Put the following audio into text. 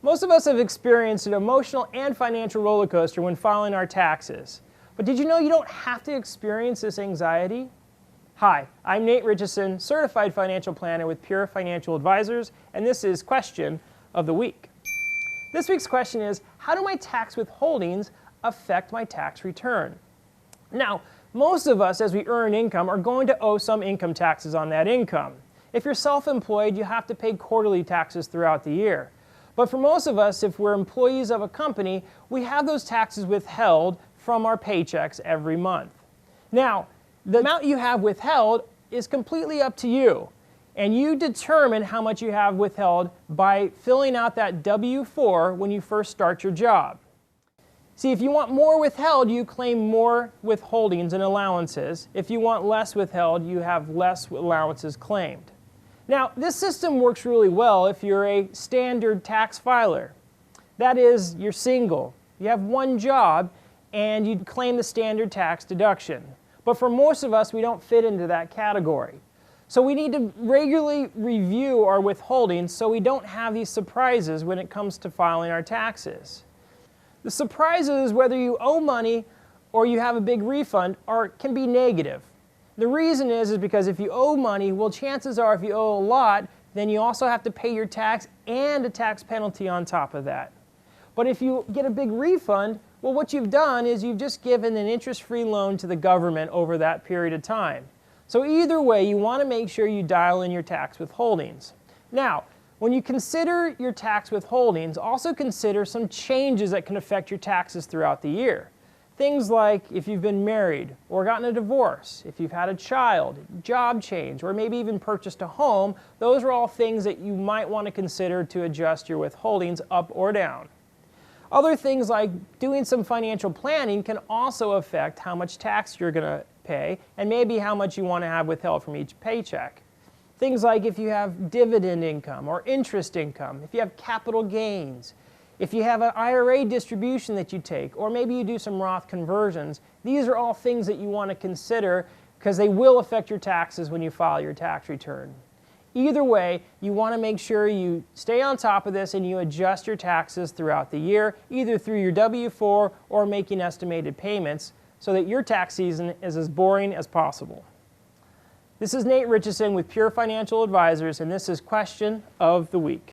Most of us have experienced an emotional and financial roller coaster when filing our taxes. But did you know you don't have to experience this anxiety? Hi, I'm Nate Ritchison, Certified Financial Planner with Pure Financial Advisors, and this is Question of the Week. This week's question is, how do my tax withholdings affect my tax return? Now, most of us, as we earn income, are going to owe some income taxes on that income. If you're self-employed, you have to pay quarterly taxes throughout the year. But for most of us, if we're employees of a company, we have those taxes withheld from our paychecks every month. Now, the amount you have withheld is completely up to you, and you determine how much you have withheld by filling out that W-4 when you first start your job. See, if you want more withheld, you claim more withholdings and allowances. If you want less withheld, you have less allowances claimed. Now, this system works really well if you're a standard tax filer. That is, you're single, you have one job, and you claim the standard tax deduction. But for most of us, we don't fit into that category. So we need to regularly review our withholdings so we don't have these surprises when it comes to filing our taxes. The surprises, whether you owe money or you have a big refund, can be negative. The reason is because if you owe money, well, chances are if you owe a lot, then you also have to pay your tax and a tax penalty on top of that. But if you get a big refund, well, what you've done is you've just given an interest-free loan to the government over that period of time. So either way, you want to make sure you dial in your tax withholdings. Now, when you consider your tax withholdings, also consider some changes that can affect your taxes throughout the year. Things like if you've been married or gotten a divorce, if you've had a child, job change, or maybe even purchased a home, those are all things that you might want to consider to adjust your withholdings up or down. Other things like doing some financial planning can also affect how much tax you're going to pay and maybe how much you want to have withheld from each paycheck. Things like if you have dividend income or interest income, if you have capital gains, if you have an IRA distribution that you take, or maybe you do some Roth conversions, these are all things that you want to consider because they will affect your taxes when you file your tax return. Either way, you want to make sure you stay on top of this and you adjust your taxes throughout the year, either through your W-4 or making estimated payments, so that your tax season is as boring as possible. This is Nate Ritchison with Pure Financial Advisors, and this is Question of the Week.